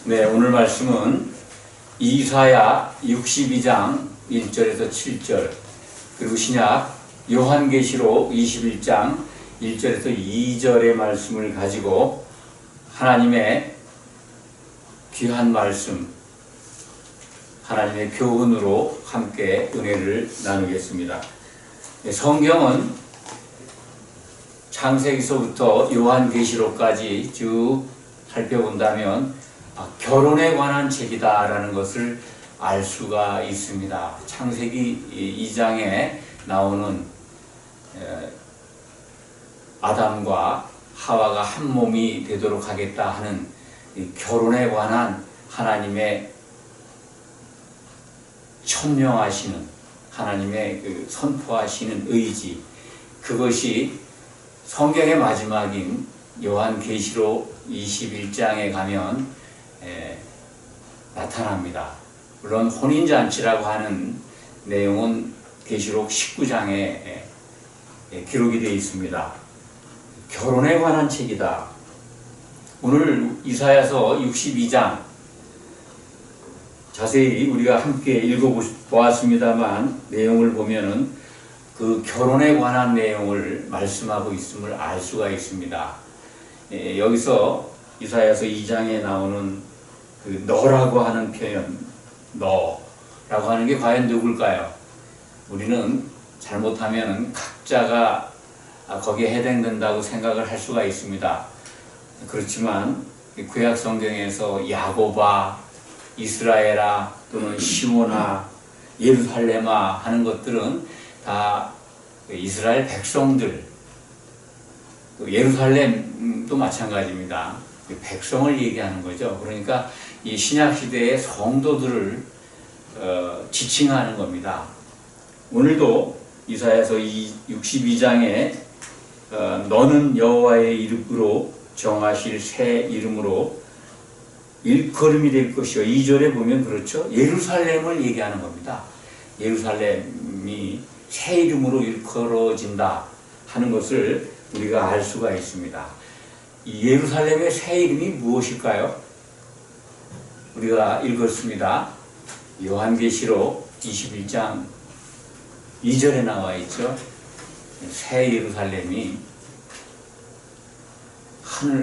네, 오늘 말씀은 이사야 62장 1절에서 7절, 그리고 신약 요한계시록 21장 1절에서 2절의 말씀을 가지고 하나님의 귀한 말씀, 하나님의 교훈으로 함께 은혜를 나누겠습니다. 성경은 창세기서부터 요한계시록까지 쭉 살펴본다면 결혼에 관한 책이다라는 것을 알 수가 있습니다. 창세기 2장에 나오는 아담과 하와가 한 몸이 되도록 하겠다 하는 결혼에 관한 하나님의 천명하시는, 하나님의 선포하시는 의지, 그것이 성경의 마지막인 요한계시록 21장에 가면 나타납니다. 물론 혼인잔치라고 하는 내용은 계시록 19장에 기록이 되어 있습니다. 결혼에 관한 책이다. 오늘 이사야서 62장 자세히 우리가 함께 읽어보았습니다만 내용을 보면은 그 결혼에 관한 내용을 말씀하고 있음을 알 수가 있습니다. 여기서 이사야서 2장에 나오는 그 너라고 하는 표현, 너라고 하는 게 과연 누굴까요? 우리는 잘못하면 각자가 거기에 해당된다고 생각을 할 수가 있습니다. 그렇지만 구약 성경에서 야고바, 이스라엘아 또는 시몬아, 예루살렘아 하는 것들은 다 이스라엘 백성들, 예루살렘도 마찬가지입니다. 백성을 얘기하는 거죠. 그러니까 이 신약 시대의 성도들을 지칭하는 겁니다. 오늘도 이사야서 62장에 너는 여호와의 이름으로 정하실 새 이름으로 일컬음이 될 것이요. 2절에 보면 그렇죠. 예루살렘을 얘기하는 겁니다. 예루살렘이 새 이름으로 일컬어진다 하는 것을 우리가 알 수가 있습니다. 이 예루살렘의 새 이름이 무엇일까요? 우리가 읽었습니다. 요한계시록 21장 2절에 나와 있죠. 새 예루살렘이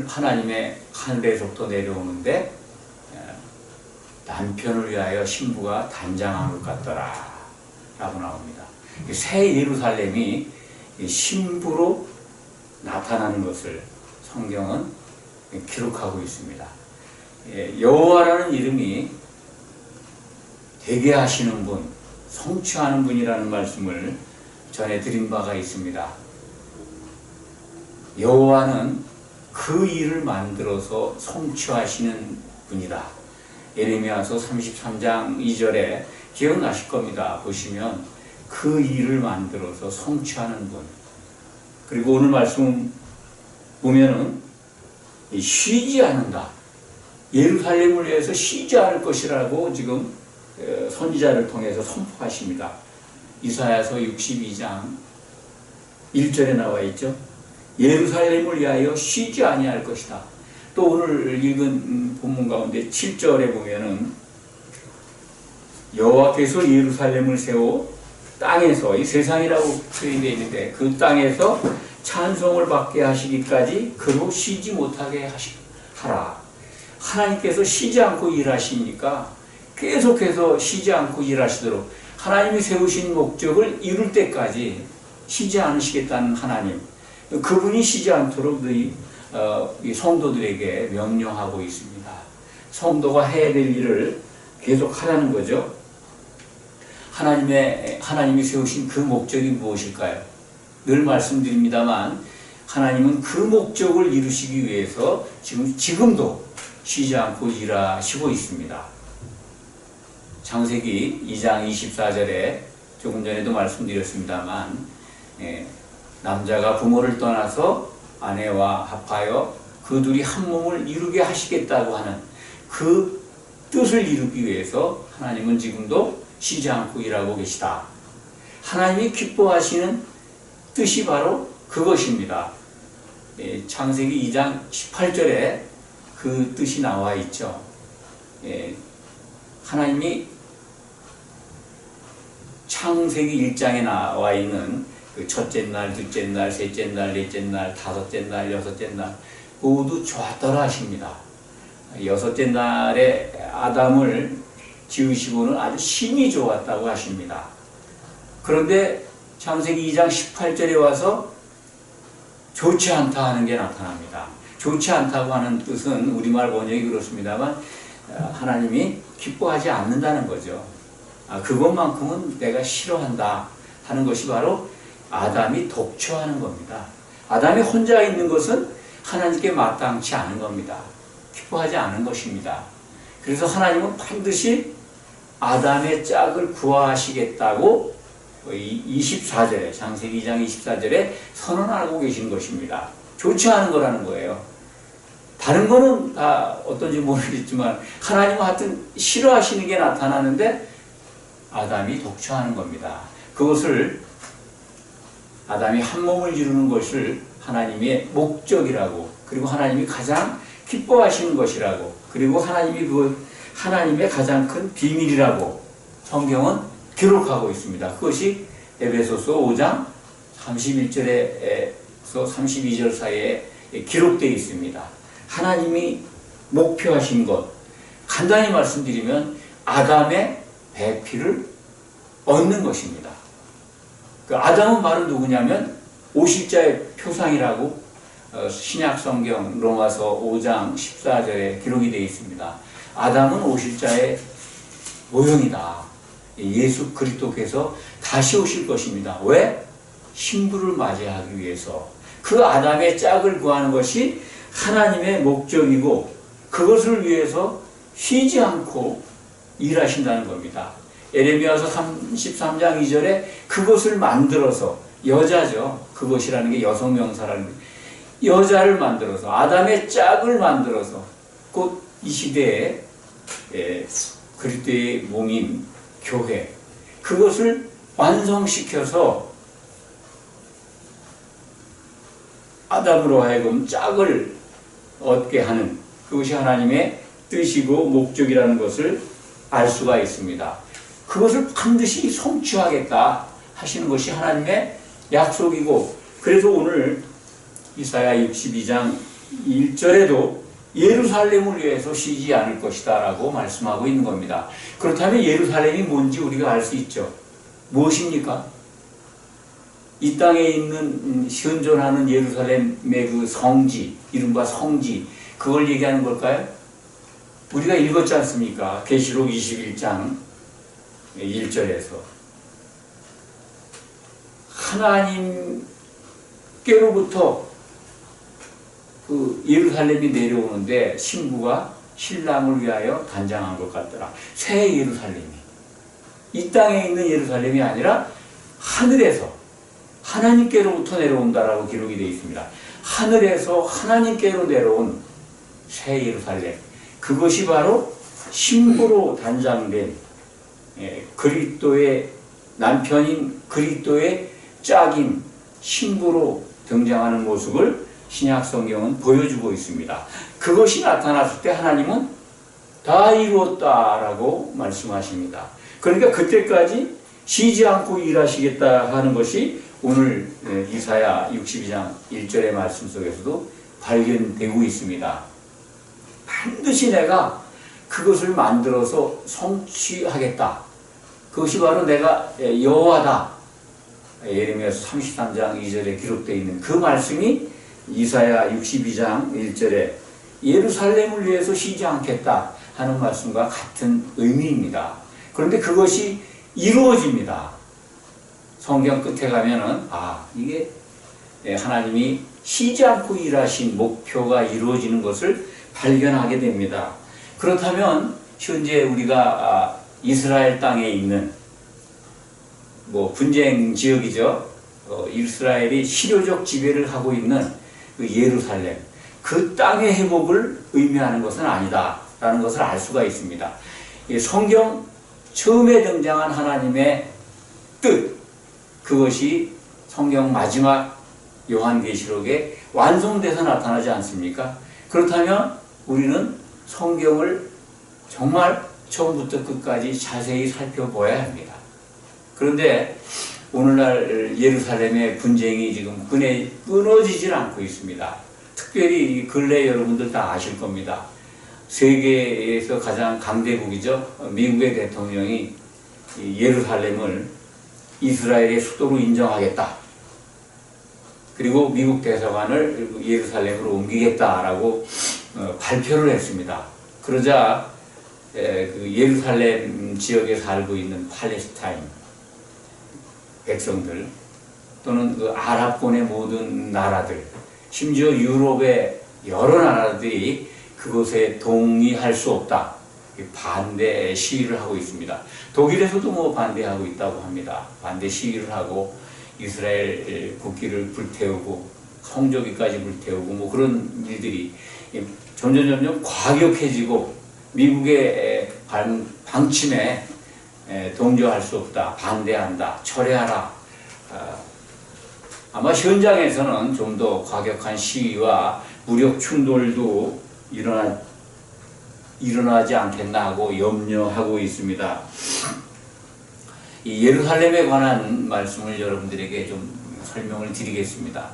하나님의 하늘에서부터 내려오는데 남편을 위하여 신부가 단장한 것 같더라 라고 나옵니다. 새 예루살렘이 신부로 나타나는 것을 성경은 기록하고 있습니다. 여호와라는 이름이 되게 하시는 분, 성취하는 분이라는 말씀을 전해드린 바가 있습니다. 여호와는 그 일을 만들어서 성취하시는 분이다. 예레미야서 33장 2절에 기억나실 겁니다. 보시면 그 일을 만들어서 성취하는 분. 그리고 오늘 말씀 보면은 쉬지 않는다. 예루살렘을 위해서 쉬지 않을 것이라고 지금 선지자를 통해서 선포하십니다. 이사야서 62장 1절에 나와 있죠. 예루살렘을 위하여 쉬지 아니할 것이다. 또 오늘 읽은 본문 가운데 7절에 보면은 여호와께서 예루살렘을 세워 땅에서, 이 세상이라고 표현되어 있는데 그 땅에서 찬송을 받게 하시기까지 그로 쉬지 못하게 하라. 하나님께서 쉬지 않고 일하시니까 계속해서 쉬지 않고 일하시도록, 하나님이 세우신 목적을 이룰 때까지 쉬지 않으시겠다는 하나님, 그분이 쉬지 않도록 너희 성도들에게 명령하고 있습니다. 성도가 해야 될 일을 계속 하라는 거죠. 하나님이 세우신 그 목적이 무엇일까요? 늘 말씀드립니다만 하나님은 그 목적을 이루시기 위해서 지금도 쉬지 않고 일하시고 있습니다. 창세기 2장 24절에 조금 전에도 말씀드렸습니다만 남자가 부모를 떠나서 아내와 합하여 그 둘이 한 몸을 이루게 하시겠다고 하는 그 뜻을 이루기 위해서 하나님은 지금도 쉬지 않고 일하고 계시다. 하나님이 기뻐하시는 뜻이 바로 그것입니다. 창세기 2장 18절에 그 뜻이 나와 있죠. 하나님이 창세기 1장에 나와 있는 그 첫째 날, 둘째 날, 셋째 날, 넷째 날, 다섯째 날, 여섯째 날 모두 좋았더라 하십니다. 여섯째 날에 아담을 지으시고는 아주 심히 좋았다고 하십니다. 그런데 창세기 2장 18절에 와서 좋지 않다 하는 게 나타납니다. 좋지 않다고 하는 뜻은 우리말 번역이 그렇습니다만 하나님이 기뻐하지 않는다는 거죠. 그것만큼은 내가 싫어한다 하는 것이 바로 아담이 독처하는 겁니다. 아담이 혼자 있는 것은 하나님께 마땅치 않은 겁니다. 기뻐하지 않은 것입니다. 그래서 하나님은 반드시 아담의 짝을 구하시겠다고 24절에 창세기 2장 24절에 선언하고 계신 것입니다. 좋지 않은 거라는 거예요. 다른 거는 다 어떤지 모르겠지만 하나님은 하여튼 싫어하시는 게 나타나는데 아담이 독처하는 겁니다. 그것을 아담이 한 몸을 이루는 것을 하나님의 목적이라고, 그리고 하나님이 가장 기뻐하시는 것이라고, 그리고 하나님이 하나님의 가장 큰 비밀이라고 성경은 기록하고 있습니다. 그것이 에베소서 5장 31절에서 32절 사이에 기록되어 있습니다. 하나님이 목표하신 것, 간단히 말씀드리면 아담의 배필을 얻는 것입니다. 그 아담은 바로 누구냐면 오실자의 표상이라고 신약 성경 로마서 5장 14절에 기록이 되어 있습니다. 아담은 오실자의 모형이다. 예수 그리스도께서 다시 오실 것입니다. 왜? 신부를 맞이하기 위해서. 그 아담의 짝을 구하는 것이 하나님의 목적이고 그것을 위해서 쉬지 않고 일하신다는 겁니다. 에레미야서 33장 2절에 그것을 만들어서, 여자죠. 그것이라는 게 여성 명사라는 거예요. 여자를 만들어서, 아담의 짝을 만들어서 곧 이 시대에 그리스도의 몸인 교회, 그것을 완성시켜서 아담으로 하여금 짝을 얻게 하는, 그것이 하나님의 뜻이고 목적이라는 것을 알 수가 있습니다. 그것을 반드시 성취하겠다 하시는 것이 하나님의 약속이고, 그래서 오늘 이사야 62장 1절에도 예루살렘을 위해서 쉬지 않을 것이다 라고 말씀하고 있는 겁니다. 그렇다면 예루살렘이 뭔지 우리가 알 수 있죠. 무엇입니까? 이 땅에 있는 현존하는 예루살렘의 그 성지, 이른바 성지, 그걸 얘기하는 걸까요? 우리가 읽었지 않습니까? 계시록 21장 1절에서 하나님께로부터 그 예루살렘이 내려오는데 신부가 신랑을 위하여 단장한 것 같더라. 새 예루살렘이, 이 땅에 있는 예루살렘이 아니라 하늘에서 하나님께로부터 내려온다라고 기록이 되어 있습니다. 하늘에서 하나님께로 내려온 새 예루살렘, 그것이 바로 신부로 단장된 그리스도의 남편인 그리스도의 짝인 신부로 등장하는 모습을 신약 성경은 보여주고 있습니다. 그것이 나타났을 때 하나님은 다 이루었다라고 말씀하십니다. 그러니까 그때까지 쉬지 않고 일하시겠다 하는 것이 오늘 이사야 62장 1절의 말씀 속에서도 발견되고 있습니다. 반드시 내가 그것을 만들어서 성취하겠다. 그것이 바로 내가 여호와다. 예레미야서 33장 2절에 기록되어 있는 그 말씀이 이사야 62장 1절에 예루살렘을 위해서 쉬지 않겠다 하는 말씀과 같은 의미입니다. 그런데 그것이 이루어집니다. 성경 끝에 가면은 이게 하나님이 쉬지 않고 일하신 목표가 이루어지는 것을 발견하게 됩니다. 그렇다면 현재 우리가 이스라엘 땅에 있는 분쟁 지역이죠. 이스라엘이 실효적 지배를 하고 있는 그 예루살렘, 그 땅의 회복을 의미하는 것은 아니다라는 것을 알 수가 있습니다. 성경 처음에 등장한 하나님의 뜻, 그것이 성경 마지막 요한계시록에 완성돼서 나타나지 않습니까? 그렇다면 우리는 성경을 정말 처음부터 끝까지 자세히 살펴보아야 합니다. 그런데 오늘날 예루살렘의 분쟁이 지금 끊어지질 않고 있습니다. 특별히 근래 여러분들 다 아실 겁니다. 세계에서 가장 강대국이죠. 미국의 대통령이 예루살렘을 이스라엘의 수도로 인정하겠다. 그리고 미국 대사관을 예루살렘으로 옮기겠다라고 발표를 했습니다. 그러자 그 예루살렘 지역에 살고 있는 팔레스타인 백성들 또는 그 아랍권의 모든 나라들, 심지어 유럽의 여러 나라들이 그것에 동의할 수 없다. 반대 시위를 하고 있습니다. 독일에서도 뭐 반대하고 있다고 합니다. 반대 시위를 하고 이스라엘 국기를 불태우고 성조기까지 불태우고 뭐 그런 일들이 점점 과격해지고 미국의 방침에 동조할 수 없다, 반대한다, 철회하라. 아마 현장에서는 좀 더 과격한 시위와 무력 충돌도 일어나지 않겠나 하고 염려하고 있습니다. 이 예루살렘에 관한 말씀을 여러분들에게 좀 설명을 드리겠습니다.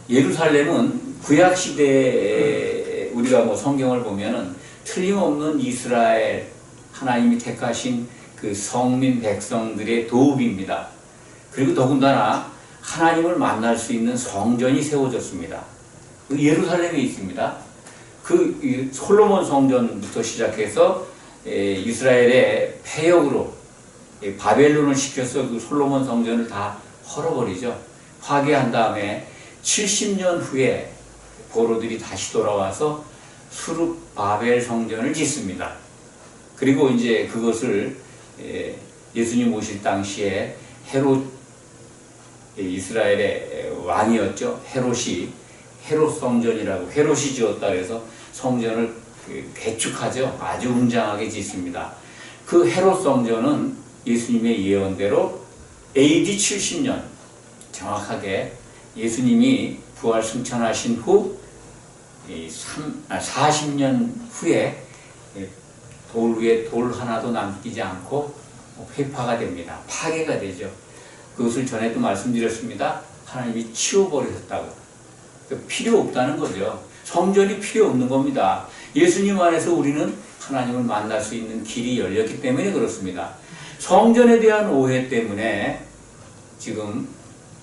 예루살렘은 구약 시대에 우리가 뭐 성경을 보면은 틀림없는 이스라엘 하나님이 택하신 그 성민 백성들의 도읍입니다. 그리고 더군다나 하나님을 만날 수 있는 성전이 세워졌습니다. 예루살렘에 있습니다. 그 솔로몬 성전부터 시작해서 이스라엘의 폐역으로 바벨론을 시켜서 그 솔로몬 성전을 다 헐어버리죠. 파괴한 다음에 70년 후에 포로들이 다시 돌아와서 수룹 바벨 성전을 짓습니다. 그리고 이제 그것을 예수님 오실 당시에 헤롯, 이스라엘의 왕이었죠. 헤롯 성전이라고 헤롯이 지었다 그래서 성전을 개축하죠. 아주 웅장하게 짓습니다. 그 헤롯 성전은 예수님의 예언대로 AD 70년 정확하게 예수님이 부활 승천하신 후 40년 후에 돌 위에 돌 하나도 남기지 않고 회파가 됩니다. 파괴가 되죠. 그것을 전에도 말씀드렸습니다. 하나님이 치워버리셨다고. 필요 없다는 거죠. 성전이 필요 없는 겁니다. 예수님 안에서 우리는 하나님을 만날 수 있는 길이 열렸기 때문에 그렇습니다. 성전에 대한 오해 때문에 지금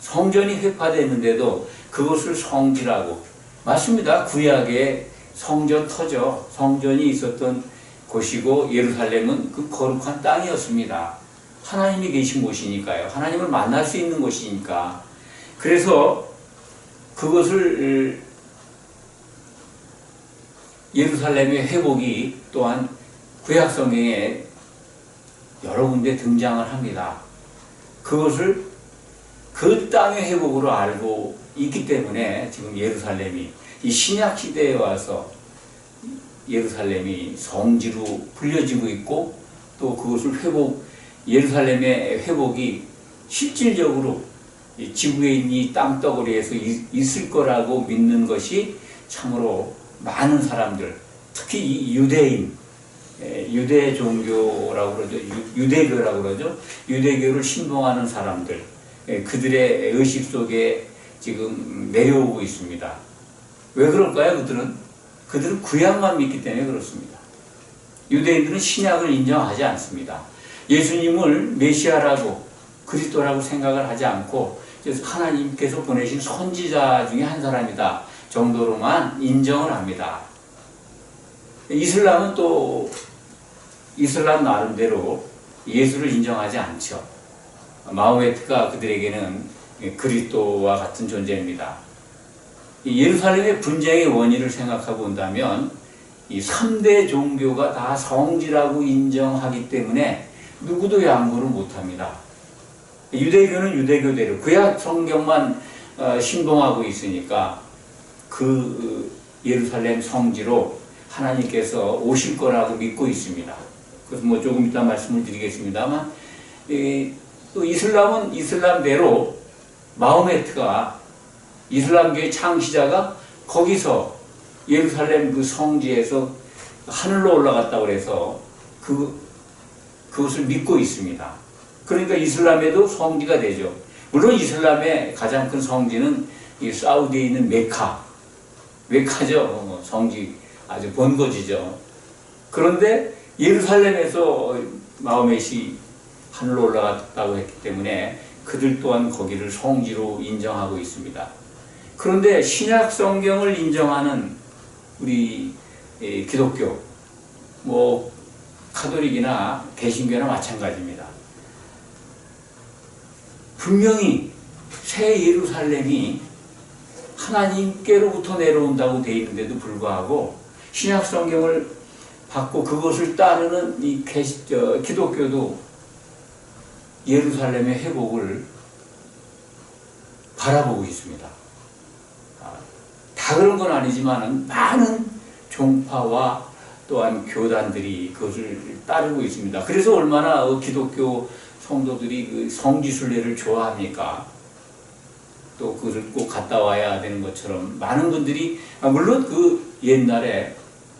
성전이 회파됐는데도 그것을 성지라고. 맞습니다. 구약의 성전터죠. 성전이 있었던 곳이고 예루살렘은 그 거룩한 땅이었습니다. 하나님이 계신 곳이니까요. 하나님을 만날 수 있는 곳이니까. 그래서 그것을 예루살렘의 회복이 또한 구약 성경에 여러 군데 등장을 합니다. 그것을 그 땅의 회복으로 알고 있기 때문에 지금 예루살렘이 이 신약 시대에 와서 예루살렘이 성지로 불려지고 있고 또 그것을 예루살렘의 회복이 실질적으로 지구에 있는 이 땅덩어리에서 있을 거라고 믿는 것이 참으로 많은 사람들, 특히 이 유대인, 유대 종교라고 그러죠. 유대교라고 그러죠. 유대교를 신봉하는 사람들, 그들의 의식 속에 지금 내려오고 있습니다. 왜 그럴까요? 그들은 구약만 믿기 때문에 그렇습니다. 유대인들은 신약을 인정하지 않습니다. 예수님을 메시아라고 그리스도라고 생각을 하지 않고 하나님께서 보내신 선지자 중에 한 사람이다 정도로만 인정을 합니다. 이슬람은 또 이슬람 나름대로 예수를 인정하지 않죠. 마호메트가 그들에게는 그리스도와 같은 존재입니다. 예루살렘의 분쟁의 원인을 생각해 본다면 이 3대 종교가 다 성지라고 인정하기 때문에 누구도 양보를 못합니다. 유대교는 유대교대로 구약 성경만 신봉하고 있으니까 그 예루살렘 성지로 하나님께서 오실 거라고 믿고 있습니다. 그래서 뭐 조금 이따 말씀을 드리겠습니다만 또 이슬람은 이슬람대로 마호메트가 이슬람교의 창시자가 거기서 예루살렘 그 성지에서 하늘로 올라갔다고 해서 그것을 믿고 있습니다. 그러니까 이슬람에도 성지가 되죠. 물론 이슬람의 가장 큰 성지는 이 사우디에 있는 메카죠. 성지 아주 본거지죠. 그런데 예루살렘에서 마호멧이 하늘로 올라갔다고 했기 때문에 그들 또한 거기를 성지로 인정하고 있습니다. 그런데 신약 성경을 인정하는 우리 기독교, 카톨릭이나 개신교나 마찬가지입니다. 분명히 새 예루살렘이 하나님께로부터 내려온다고 되어 있는데도 불구하고 신약 성경을 받고 그것을 따르는 이 기독교도 예루살렘의 회복을 바라보고 있습니다. 다 그런 건 아니지만 많은 종파와 또한 교단들이 그것을 따르고 있습니다. 그래서 얼마나 기독교 성도들이 그 성지순례를 좋아합니까? 또 그것을 꼭 갔다 와야 되는 것처럼 많은 분들이, 물론 그 옛날에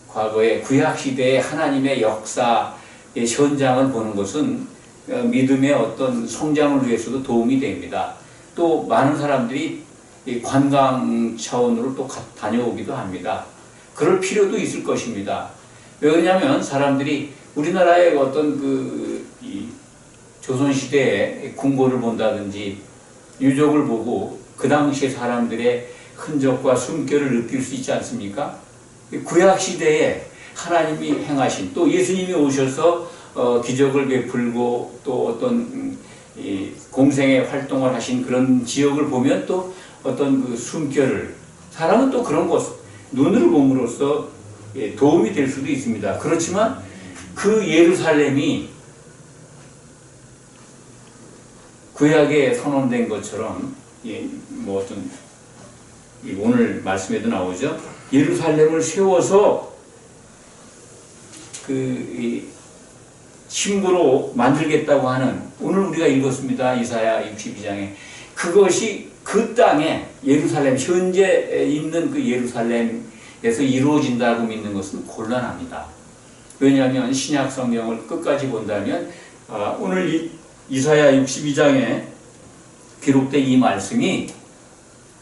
과거에 구약시대의 하나님의 역사의 현장을 보는 것은 믿음의 어떤 성장을 위해서도 도움이 됩니다. 또 많은 사람들이 관광 차원으로 또 다녀오기도 합니다. 그럴 필요도 있을 것입니다. 왜 그러냐면 사람들이 우리나라의 어떤 이 조선시대의 궁궐을 본다든지 유적을 보고 그 당시의 사람들의 흔적과 숨결을 느낄 수 있지 않습니까? 구약시대에 하나님이 행하신, 또 예수님이 오셔서 기적을 베풀고 또 어떤 공생의 활동을 하신 그런 지역을 보면 또 어떤 그 숨결을, 사람은 또 그런 것 눈으로 봄으로써 도움이 될 수도 있습니다. 그렇지만 그 예루살렘이 구약에 선언된 것처럼 어떤 오늘 말씀에도 나오죠. 예루살렘을 세워서 신부로 만들겠다고 하는, 오늘 우리가 읽었습니다. 이사야 62장에 그것이 그 땅에 예루살렘, 현재 있는 그 예루살렘에서 이루어진다고 믿는 것은 곤란합니다. 왜냐하면 신약 성경을 끝까지 본다면 오늘 이사야 62장에 기록된 이 말씀이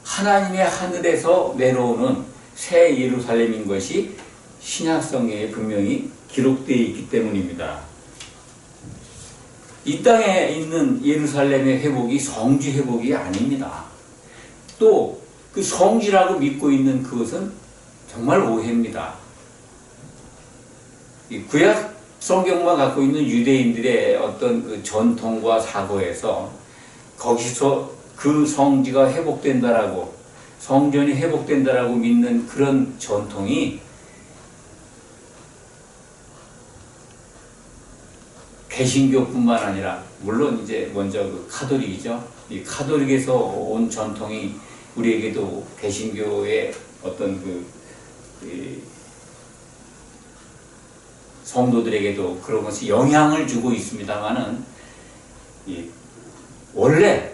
하나님의 하늘에서 내려오는 새 예루살렘인 것이 신약 성경에 분명히 기록되어 있기 때문입니다. 이 땅에 있는 예루살렘의 회복이 성지 회복이 아닙니다. 또 그 성지라고 믿고 있는 그것은 정말 오해입니다. 이 구약 성경만 갖고 있는 유대인들의 어떤 그 전통과 사고에서 거기서 그 성지가 회복된다라고, 성전이 회복된다라고 믿는 그런 전통이 개신교뿐만 아니라, 물론 이제 먼저 그 카톨릭이죠. 이 카톨릭에서 온 전통이 우리에게도 개신교의 어떤 성도들에게도 그런 것이 영향을 주고 있습니다만은, 원래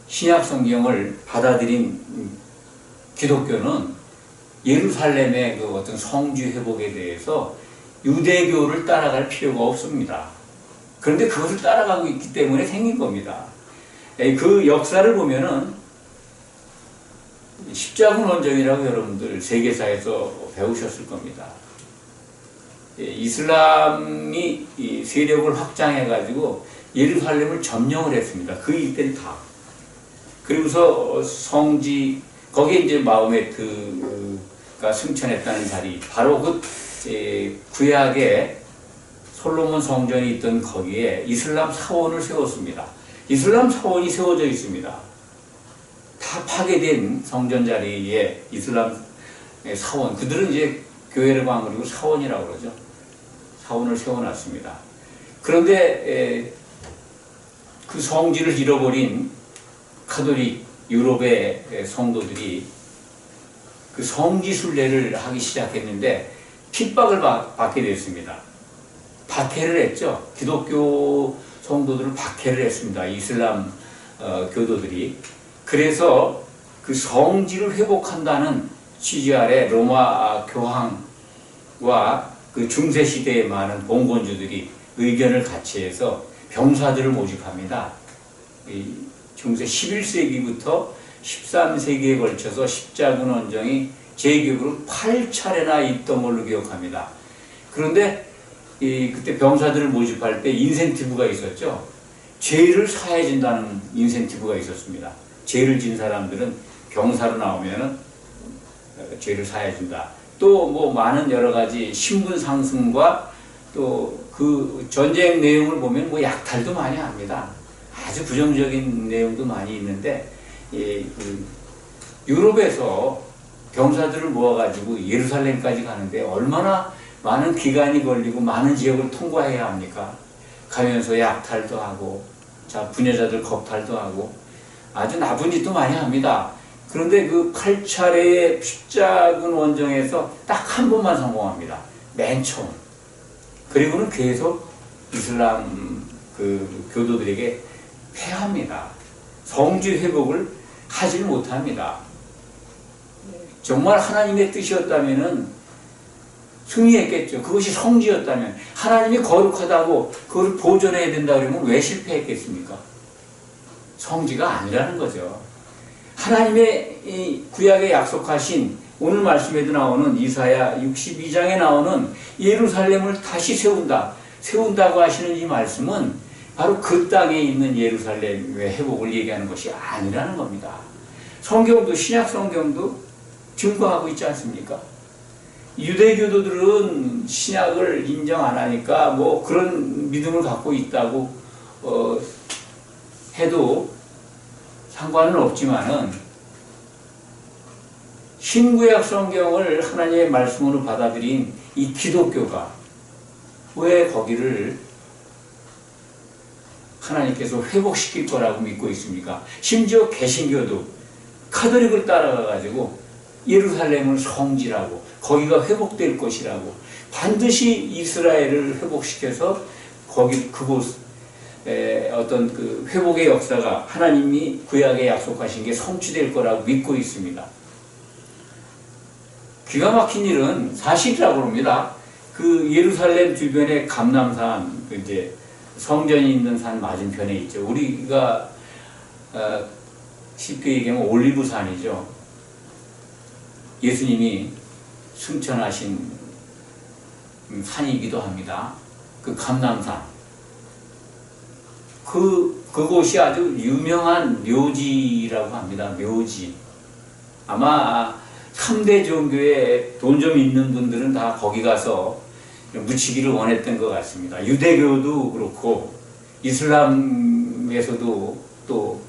신약 성경을 받아들인 기독교는 예루살렘의 그 어떤 성지 회복에 대해서 유대교를 따라갈 필요가 없습니다. 그런데 그것을 따라가고 있기 때문에 생긴 겁니다. 그 역사를 보면은 십자군 원정이라고 여러분들 세계사에서 배우셨을 겁니다. 이슬람이 세력을 확장해가지고 예루살렘을 점령을 했습니다. 그 일대를 다. 그리고서 성지, 거기에 이제 마호메트가 승천했다는 자리, 바로 그 구약에 솔로몬 성전이 있던 거기에 이슬람 사원을 세웠습니다. 이슬람 사원이 세워져 있습니다. 다 파괴된 성전 자리에 이슬람 사원, 그들은 이제 교회를 안 그리고 사원이라고 그러죠. 사원을 세워놨습니다. 그런데 그 성지를 잃어버린 카톨릭 유럽의 성도들이 그 성지 순례를 하기 시작했는데 핍박을 받게 됐습니다. 박해를 했죠. 기독교 성도들을 박해를 했습니다. 이슬람 교도들이. 그래서 그 성지를 회복한다는 취지 아래 로마 교황과 그 그 중세 시대에 많은 봉건주들이 의견을 같이 해서 병사들을 모집합니다. 이 중세 11세기부터 13세기에 걸쳐서 십자군 원정이 제 기억으로 8차례나 있던 걸로 기억합니다. 그런데 그때 병사들을 모집할 때 인센티브가 있었죠. 죄를 사해준다는 인센티브가 있었습니다. 죄를 진 사람들은 병사로 나오면은 죄를 사해준다. 또 뭐 많은 여러 가지 신분 상승과 또 그 전쟁 내용을 보면 뭐 약탈도 많이 합니다. 아주 부정적인 내용도 많이 있는데 그 유럽에서 병사들을 모아가지고 예루살렘까지 가는데 얼마나 많은 기간이 걸리고 많은 지역을 통과해야 합니까? 가면서 약탈도 하고 부녀자들 겁탈도 하고 아주 나쁜 짓도 많이 합니다. 그런데 그 8차례의 십자군 원정에서 딱 한 번만 성공합니다. 맨 처음. 그리고는 계속 이슬람 그 교도들에게 패합니다. 성지 회복을 하지 못합니다. 정말 하나님의 뜻이었다면은 승리했겠죠. 그것이 성지였다면 하나님이 거룩하다고 그걸 보존해야 된다 그러면 왜 실패했겠습니까? 성지가 아니라는 거죠. 하나님의 이 구약에 약속하신 오늘 말씀에도 나오는 이사야 62장에 나오는 예루살렘을 다시 세운다고 하시는 이 말씀은 바로 그 땅에 있는 예루살렘의 회복을 얘기하는 것이 아니라는 겁니다. 성경도 신약 성경도 증거하고 있지 않습니까? 유대교도들은 신약을 인정 안 하니까 뭐 그런 믿음을 갖고 있다고 해도 상관은 없지만은 신구약 성경을 하나님의 말씀으로 받아들인 이 기독교가 왜 거기를 하나님께서 회복시킬 거라고 믿고 있습니까? 심지어 개신교도 카톨릭을 따라가가지고 예루살렘을 성지라고 거기가 회복될 것이라고 반드시 이스라엘을 회복시켜서 그곳 어떤 그 회복의 역사가 하나님이 구약에 약속하신 게 성취될 거라고 믿고 있습니다. 기가 막힌 일은 사실이라고 합니다. 그 예루살렘 주변의 감람산, 이제 성전이 있는 산 맞은편에 있죠. 우리가 쉽게 얘기하면 올리브산이죠. 예수님이 승천하신 산이기도 합니다. 그 감람산. 그곳이 아주 유명한 묘지라고 합니다. 묘지. 아마 3대 종교에 돈 좀 있는 분들은 다 거기 가서 묻히기를 원했던 것 같습니다. 유대교도 그렇고 이슬람에서도 또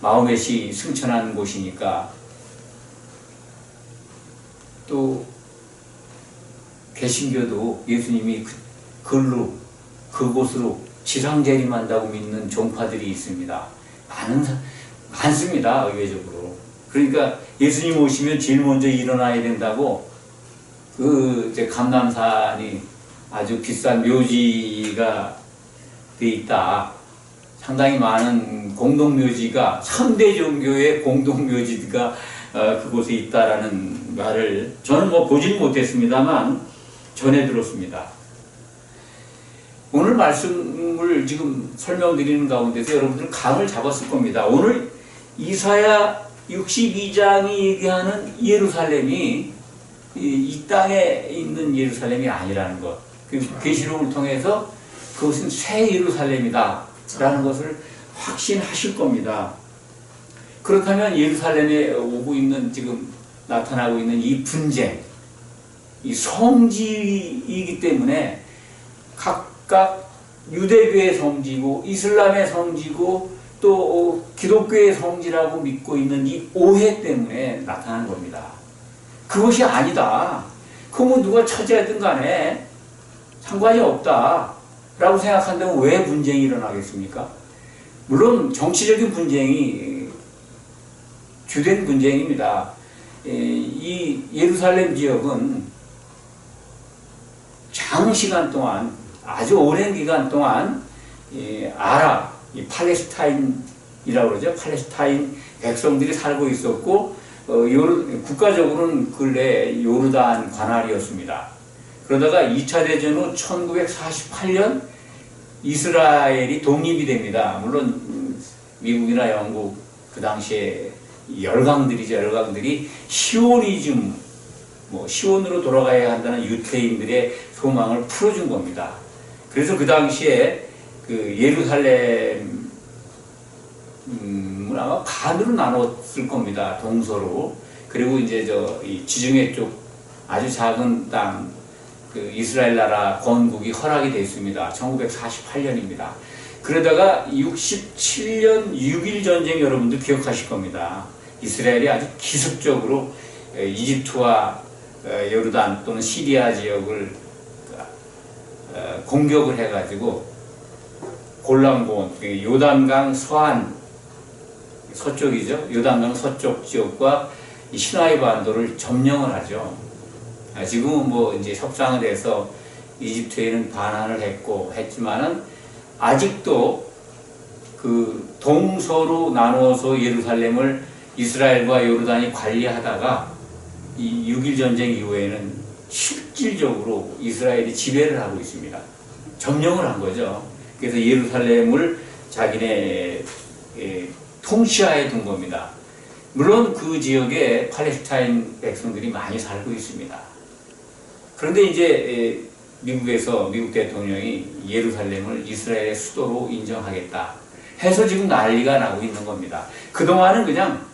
마호멧이 승천한 곳이니까 또 개신교도 예수님이 그곳으로 지상재림한다고 믿는 종파들이 있습니다. 많습니다. 의외적으로. 그러니까 예수님 오시면 제일 먼저 일어나야 된다고 이제 감람산이 아주 비싼 묘지가 돼 있다. 상당히 많은 공동묘지가 3대 종교의 공동묘지가 그곳에 있다라는 말을 저는 뭐 보지는 못했습니다만 전해 들었습니다. 오늘 말씀을 지금 설명드리는 가운데서 여러분들은 감을 잡았을 겁니다. 오늘 이사야 62장이 얘기하는 예루살렘이 이 땅에 있는 예루살렘이 아니라는 것. 계시록을 통해서 그것은 새 예루살렘이다 라는 것을 확신하실 겁니다. 그렇다면 예루살렘에 오고 있는 지금 나타나고 있는 이 분쟁, 이 성지이기 때문에 각각 유대교의 성지고 이슬람의 성지고 또 기독교의 성지라고 믿고 있는 이 오해 때문에 나타난 겁니다. 그것이 아니다. 그러면 누가 차지하든 간에 상관이 없다 라고 생각한다면 왜 분쟁이 일어나겠습니까? 물론 정치적인 분쟁이 주된 분쟁입니다. 이 예루살렘 지역은 장시간 동안 아주 오랜 기간 동안 이 팔레스타인이라고 그러죠. 팔레스타인 백성들이 살고 있었고 국가적으로는 근래 요르단 관할이었습니다. 그러다가 2차 대전 후 1948년 이스라엘이 독립이 됩니다. 물론 미국이나 영국 그 당시에 열강들이죠. 열강들이 시오니즘, 시온으로 돌아가야 한다는 유태인들의 소망을 풀어준 겁니다. 그래서 그 당시에 그 예루살렘 아마 반으로 나눴을 겁니다. 동서로. 그리고 이제 이 지중해 쪽 아주 작은 땅, 그 이스라엘 나라 건국이 허락이 됐습니다. 1948년입니다. 그러다가 67년 6.1 전쟁 여러분들 기억하실 겁니다. 이스라엘이 아주 기습적으로 이집트와 요르단 또는 시리아 지역을 공격을 해가지고 골란고원, 요단강 서안 서쪽이죠. 요단강 서쪽 지역과 이 시나이 반도를 점령을 하죠. 지금은 이제 협상을 해서 이집트에는 반환을 했지만은 아직도 그 동서로 나누어서 예루살렘을 이스라엘과 요르단이 관리하다가 이 6.1 전쟁 이후에는 실질적으로 이스라엘이 지배를 하고 있습니다. 점령을 한 거죠. 그래서 예루살렘을 자기네 통치하에 둔 겁니다. 물론 그 지역에 팔레스타인 백성들이 많이 살고 있습니다. 그런데 이제 미국 대통령이 예루살렘을 이스라엘의 수도로 인정하겠다 해서 지금 난리가 나고 있는 겁니다. 그동안은 그냥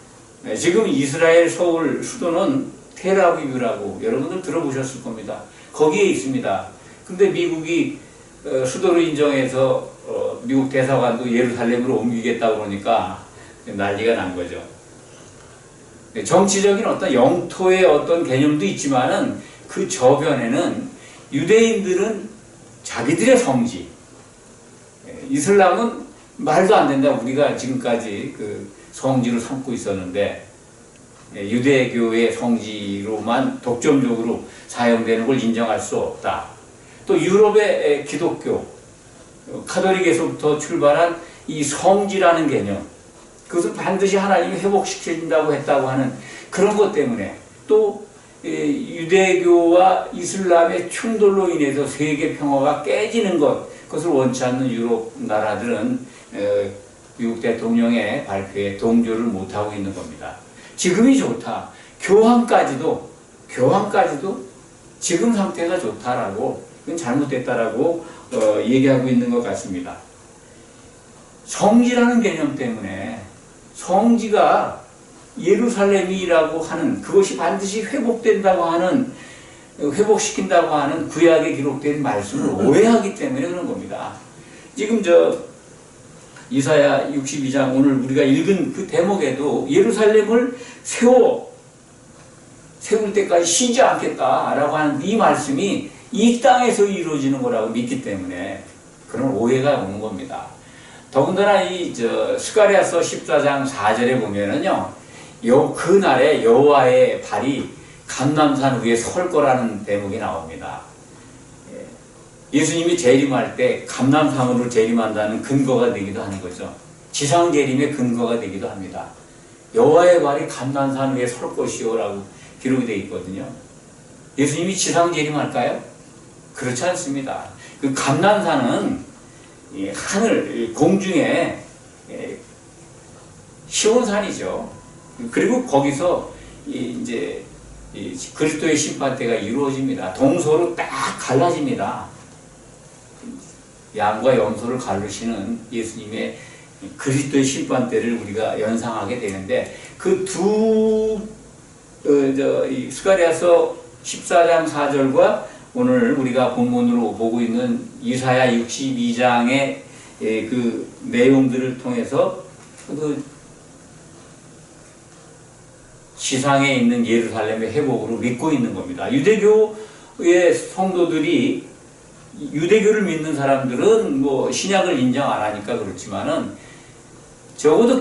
지금 이스라엘 서울 수도는 텔아비브라고 여러분들 들어보셨을 겁니다. 거기에 있습니다. 근데 미국이 수도로 인정해서 미국 대사관도 예루살렘으로 옮기겠다고 그러니까 난리가 난 거죠. 정치적인 어떤 영토의 어떤 개념도 있지만은 그 저변에는 유대인들은 자기들의 성지, 이슬람은 말도 안 된다. 우리가 지금까지 그 성지로 삼고 있었는데 유대교의 성지로만 독점적으로 사용되는 걸 인정할 수 없다. 또 유럽의 기독교, 카톨릭에서부터 출발한 이 성지라는 개념, 그것을 반드시 하나님이 회복시킨다고 했다고 하는 그런 것 때문에 또 유대교와 이슬람의 충돌로 인해서 세계 평화가 깨지는 그것을 원치 않는 유럽 나라들은 미국 대통령의 발표에 동조를 못하고 있는 겁니다. 지금이 좋다. 교황까지도 지금 상태가 좋다라고, 이건 잘못됐다라고 얘기하고 있는 것 같습니다. 성지라는 개념 때문에 성지가 예루살렘이라고 하는, 그것이 반드시 회복시킨다고 하는 구약에 기록된 말씀을 오해하기 때문에 그런 겁니다. 지금 이사야 62장 오늘 우리가 읽은 그 대목에도 예루살렘을 세울 때까지 쉬지 않겠다라고 하는 이 말씀이 이 땅에서 이루어지는 거라고 믿기 때문에 그런 오해가 오는 겁니다. 더군다나 스가랴서 14장 4절에 보면은요, 그날에 여호와의 발이 감람산 위에 설 거라는 대목이 나옵니다. 예수님이 재림할 때 감람산으로 재림한다는 근거가 되기도 하는 거죠. 지상 재림의 근거가 되기도 합니다. 여호와의 발이 감람산 위에 설 것이요라고 기록이 되어 있거든요. 예수님이 지상 재림할까요? 그렇지 않습니다. 그 감람산은 하늘 공중에 시온산이죠. 그리고 거기서 이제 그리스도의 심판대가 이루어집니다. 동서로 딱 갈라집니다. 양과 염소를 가르시는 예수님의 그리스도의 심판대를 우리가 연상하게 되는데, 그 스가랴서 14장 4절과 오늘 우리가 본문으로 보고 있는 이사야 62장의 그 내용들을 통해서 그 지상에 있는 예루살렘의 회복으로 믿고 있는 겁니다. 유대교의 성도들이, 유대교를 믿는 사람들은 신약을 인정 안 하니까 그렇지만은 적어도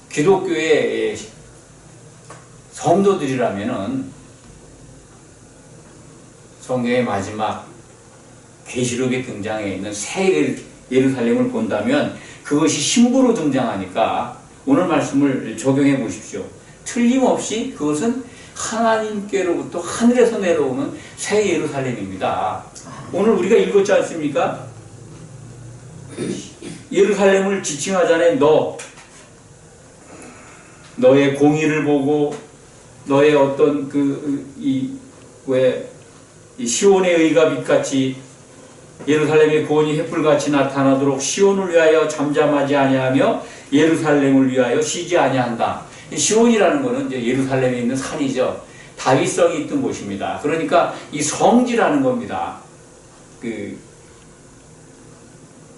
기독교의 성도들이라면은 성경의 마지막 계시록에 등장해 있는 새 예루살렘을 본다면 그것이 신부로 등장하니까 오늘 말씀을 적용해 보십시오. 틀림없이 그것은 하나님께로부터 하늘에서 내려오는 새 예루살렘입니다. 오늘 우리가 읽었지 않습니까? 예루살렘을 지칭하자니 너의 공의를 보고 너의 어떤 이 시온의 의가 빛같이 예루살렘의 구원이 횃불같이 나타나도록 시온을 위하여 잠잠하지 아니하며 예루살렘을 위하여 쉬지 아니한다. 시온이라는 것은 이제 예루살렘에 있는 산이죠. 다윗성이 있던 곳입니다. 그러니까 이 성지라는 겁니다.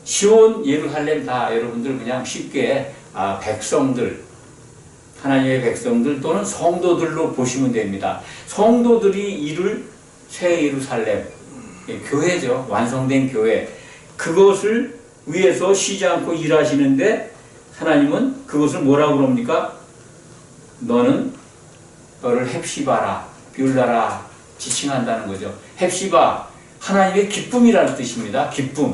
시온, 예루살렘 다 여러분들 그냥 쉽게 백성들, 하나님의 백성들 또는 성도들로 보시면 됩니다. 성도들이 이룰 새 예루살렘, 교회죠. 완성된 교회. 그것을 위해서 쉬지 않고 일하시는데 하나님은 그것을 뭐라고 그럽니까? 너를 헵시바라, 비울라라 지칭한다는 거죠. 헵시바, 하나님의 기쁨이라는 뜻입니다. 기쁨.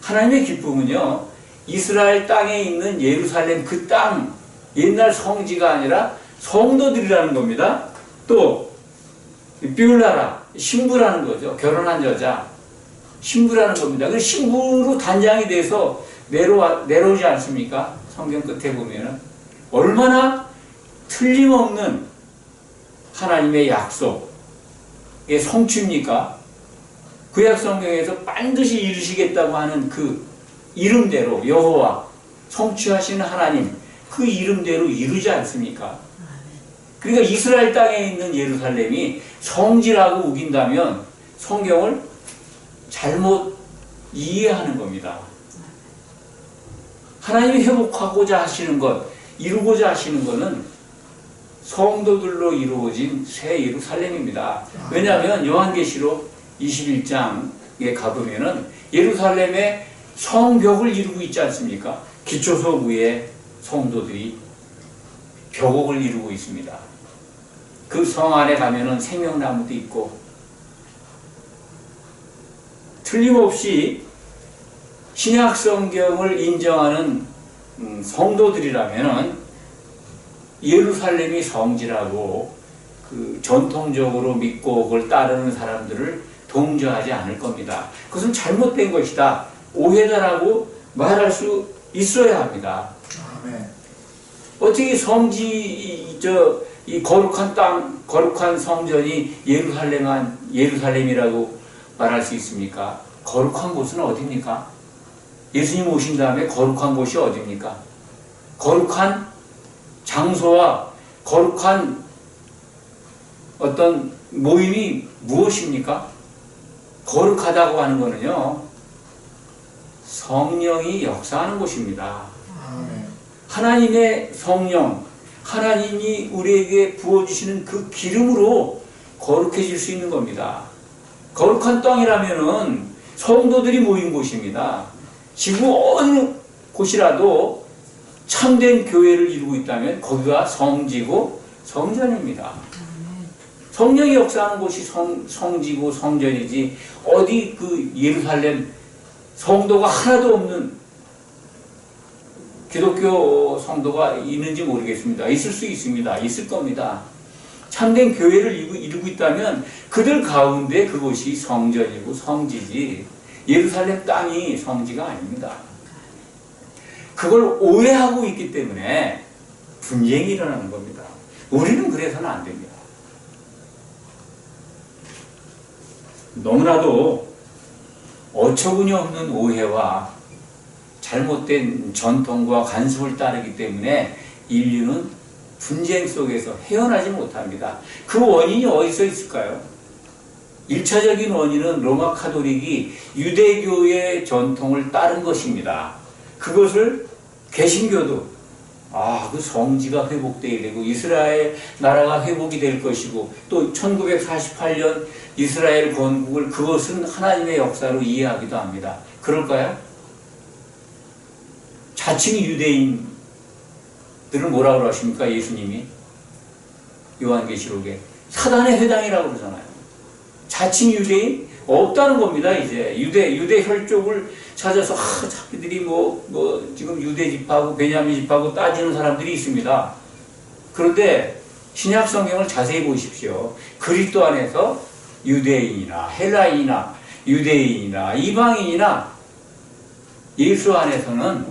하나님의 기쁨은요, 이스라엘 땅에 있는 예루살렘 그 땅, 옛날 성지가 아니라 성도들이라는 겁니다. 또 비울라라, 신부라는 거죠. 결혼한 여자, 신부라는 겁니다. 그 신부로 단장이 돼서 내려오지 않습니까? 성경 끝에 보면은 얼마나 틀림없는 하나님의 약속의 성취입니까? 구약 성경에서 반드시 이루시겠다고 하는 그 이름대로 여호와 성취하시는 하나님 그 이름대로 이루지 않습니까? 그러니까 이스라엘 땅에 있는 예루살렘이 성지라고 우긴다면 성경을 잘못 이해하는 겁니다. 하나님이 회복하고자 하시는 것, 이루고자 하시는 것은 성도들로 이루어진 새 예루살렘입니다. 왜냐하면 요한계시록 21장에 가보면은 예루살렘의 성벽을 이루고 있지 않습니까? 기초석 위에 성도들이 벽옥을 이루고 있습니다. 그 성 안에 가면은 생명나무도 있고, 틀림없이 신약 성경을 인정하는 성도들이라면은 예루살렘이 성지라고 전통적으로 믿고 그걸 따르는 사람들을 동조하지 않을 겁니다. 그것은 잘못된 것이다, 오해다라고 말할 수 있어야 합니다. 아멘. 어떻게 이 거룩한 땅, 거룩한 성전이 예루살렘이라고 말할 수 있습니까? 거룩한 곳은 어디입니까? 예수님 오신 다음에 거룩한 곳이 어디입니까? 거룩한 장소와 거룩한 어떤 모임이 무엇입니까? 거룩하다고 하는 것은요, 성령이 역사하는 곳입니다. 하나님의 성령, 하나님이 우리에게 부어주시는 그 기름으로 거룩해질 수 있는 겁니다. 거룩한 땅이라면은 성도들이 모인 곳입니다. 지구 어느 곳이라도 참된 교회를 이루고 있다면 거기가 성지고 성전입니다. 성령이 역사하는 곳이 성지고 성전이지, 어디 그 예루살렘 성도가 하나도 없는 기독교 성도가 있는지 모르겠습니다. 있을 수 있습니다. 있을 겁니다. 참된 교회를 이루고 있다면 그들 가운데 그곳이 성전이고 성지지, 예루살렘 땅이 성지가 아닙니다. 그걸 오해하고 있기 때문에 분쟁이 일어나는 겁니다. 우리는 그래서는 안 됩니다. 너무나도 어처구니 없는 오해와 잘못된 전통과 관습을 따르기 때문에 인류는 분쟁 속에서 헤어나지 못합니다. 그 원인이 어디서 있을까요? 1차적인 원인은 로마 카톨릭이 유대교의 전통을 따른 것입니다. 그것을 개신교도 그 성지가 회복되어야 되고 이스라엘 나라가 회복이 될 것이고, 또 1948년 이스라엘 건국을 그것은 하나님의 역사로 이해하기도 합니다. 그럴까요? 자칭 유대인들을 뭐라고 그러십니까? 예수님이 요한계시록에 사단의 회당이라고 그러잖아요. 자칭 유대인? 없다는 겁니다. 이제 유대 혈족을 찾아서 자기들이 지금 유대 집하고 베냐민 집하고 따지는 사람들이 있습니다. 그런데 신약 성경을 자세히 보십시오. 그리스도 안에서 유대인이나 헬라인이나 유대인이나 이방인이나 예수 안에서는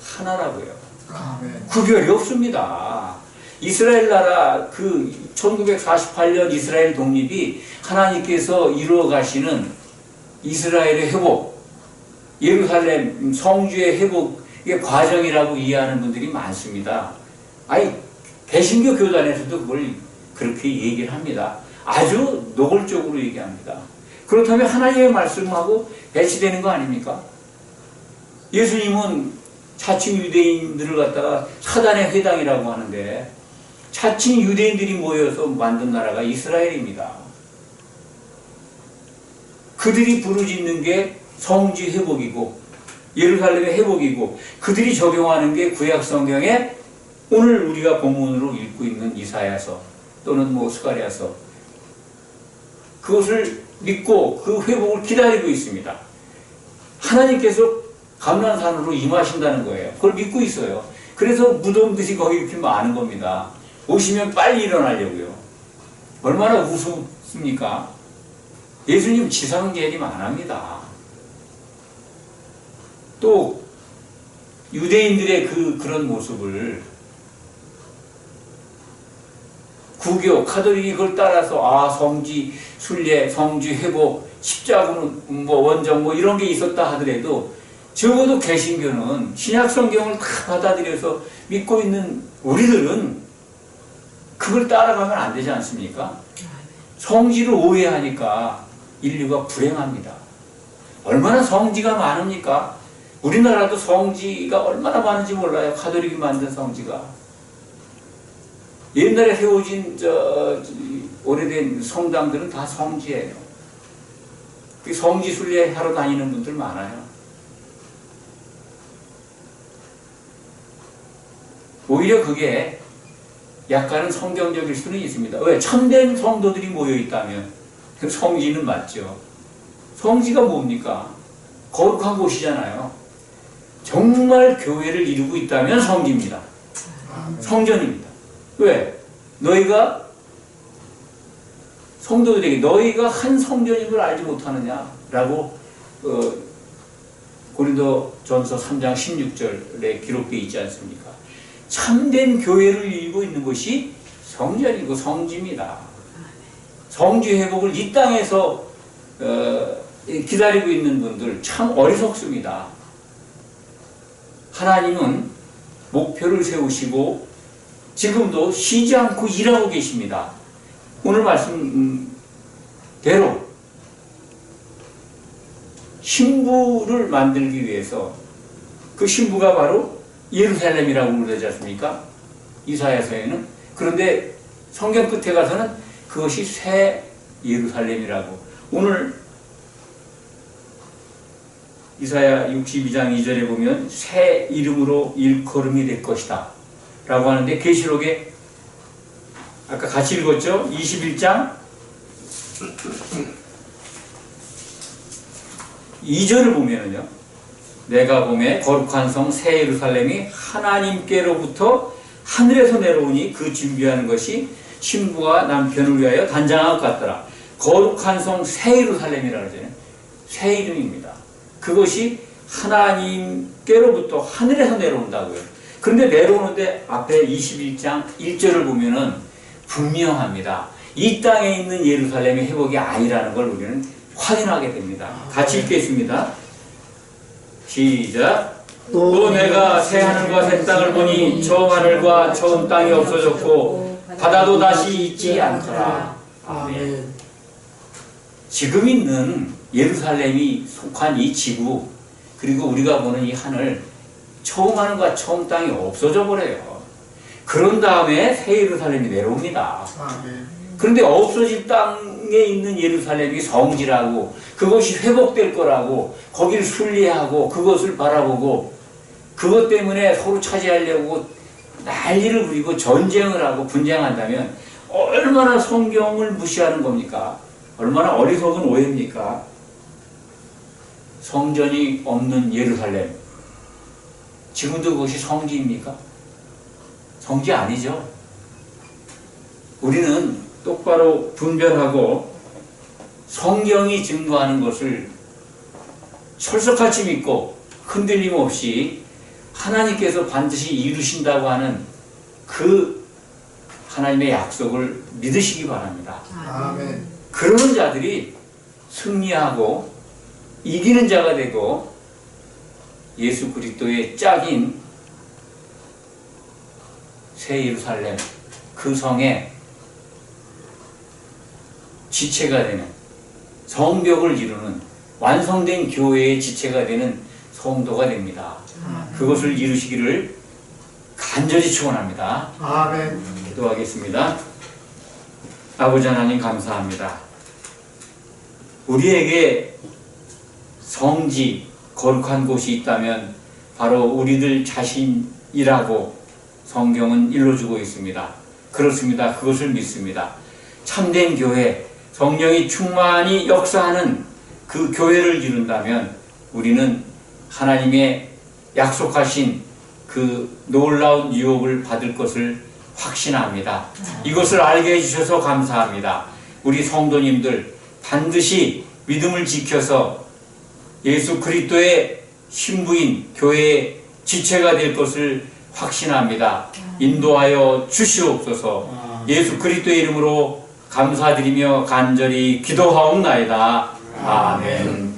하나라고요. 아멘. 구별이 없습니다. 이스라엘 나라 그 1948년 이스라엘 독립이 하나님께서 이루어 가시는 이스라엘의 회복, 예루살렘 성주의 회복의 과정이라고 이해하는 분들이 많습니다. 아니, 개신교 교단에서도 그걸 그렇게 얘기를 합니다. 아주 노골적으로 얘기합니다. 그렇다면 하나님의 말씀하고 배치되는 거 아닙니까? 예수님은 자칭 유대인들을 갖다가 사단의 회당이라고 하는데 자칭 유대인들이 모여서 만든 나라가 이스라엘입니다. 그들이 부르짖는 게 성지 회복이고 예루살렘의 회복이고 그들이 적용하는 게 구약 성경에 오늘 우리가 본문으로 읽고 있는 이사야서 또는 뭐 스가랴서 그것을 믿고 그 회복을 기다리고 있습니다. 하나님께서 감난산으로 임하신다는 거예요. 그걸 믿고 있어요. 그래서 무덤들이 거기 이렇게 많은 겁니다. 오시면 빨리 일어나려고요. 얼마나 우습습니까? 예수님 지상재림 안 합니다. 또 유대인들의 그런 모습을 구교, 카톨릭이 그걸 따라서 성지 순례, 성지 회복, 십자군 뭐 원정 뭐 이런 게 있었다 하더라도 적어도 개신교는 신약 성경을 다 받아들여서 믿고 있는 우리들은 그걸 따라가면 안 되지 않습니까? 성지를 오해하니까 인류가 불행합니다. 얼마나 성지가 많습니까? 우리나라도 성지가 얼마나 많은지 몰라요. 카톨릭이 만든 성지가. 옛날에 세워진 오래된 성당들은 다 성지예요. 그 성지 순례 하러 다니는 분들 많아요. 오히려 그게 약간은 성경적일 수는 있습니다. 왜? 참된 성도들이 모여 있다면 성지는 맞죠. 성지가 뭡니까? 거룩한 곳이잖아요. 정말 교회를 이루고 있다면 성지입니다. 성전입니다. 왜? 너희가 성도들에게 너희가 한 성전인 걸 알지 못하느냐라고 고린도전서 3장 16절에 기록되어 있지 않습니까? 참된 교회를 이루고 있는 것이 성전이고 성지입니다. 성지 회복을 이 땅에서 기다리고 있는 분들 참 어리석습니다. 하나님은 목표를 세우시고 지금도 쉬지 않고 일하고 계십니다. 오늘 말씀대로 신부를 만들기 위해서 그 신부가 바로 예루살렘이라고 그러지 않습니까? 이사야서에는. 그런데 성경 끝에 가서는 그것이 새 예루살렘이라고. 오늘 이사야 62장 2절에 보면 새 이름으로 일컬음이 될 것이다 라고 하는데 계시록에 아까 같이 읽었죠? 21장 2절을 보면은요, 내가 보매 거룩한 성 새 예루살렘이 하나님께로부터 하늘에서 내려오니 그 준비하는 것이 신부가 남편을 위하여 단장한 것 같더라. 거룩한 성 새 예루살렘이라고 하잖아요. 새 이름입니다. 그것이 하나님께로부터 하늘에서 내려온다고요. 그런데 내려오는데 앞에 21장 1절을 보면은 분명합니다. 이 땅에 있는 예루살렘의 회복이 아니라는 걸 우리는 확인하게 됩니다. 같이 읽겠습니다. 시작. 또 내가 새 하늘과 새 땅을 보니 처음 하늘과 처음 땅이 없어졌고 바다도 다시 있지 않더라. 아멘. 지금 있는 예루살렘이 속한 이 지구 그리고 우리가 보는 이 하늘 처음 하늘과 처음 땅이 없어져 버려요. 그런 다음에 새 예루살렘이 내려옵니다. 그런데 없어진 땅에 있는 예루살렘이 성지라고 그것이 회복될 거라고 거기를 순리하고 그것을 바라보고 그것 때문에 서로 차지하려고 난리를 부리고 전쟁을 하고 분쟁한다면 얼마나 성경을 무시하는 겁니까? 얼마나 어리석은 오해입니까? 성전이 없는 예루살렘 지금도 그것이 성지입니까? 성지 아니죠. 우리는 똑바로 분별하고 성경이 증거하는 것을 철석같이 믿고 흔들림 없이 하나님께서 반드시 이루신다고 하는 그 하나님의 약속을 믿으시기 바랍니다. 아멘. 그러는 자들이 승리하고 이기는 자가 되고 예수 그리스도의 짝인 새 예루살렘 그 성에 지체가 되는 성벽을 이루는 완성된 교회의 지체가 되는 성도가 됩니다. 그것을 이루시기를 간절히 축원합니다. 아멘. 기도하겠습니다. 아버지 하나님 감사합니다. 우리에게 성지 거룩한 곳이 있다면 바로 우리들 자신이라고 성경은 일러주고 있습니다. 그렇습니다. 그것을 믿습니다. 참된 교회, 성령이 충만히 역사하는 그 교회를 이룬다면 우리는 하나님의 약속하신 그 놀라운 유업을 받을 것을 확신합니다. 이것을 알게 해주셔서 감사합니다. 우리 성도님들 반드시 믿음을 지켜서 예수 그리스도의 신부인 교회의 지체가 될 것을 확신합니다. 인도하여 주시옵소서. 예수 그리스도의 이름으로 감사드리며 간절히 기도하옵나이다. 아멘.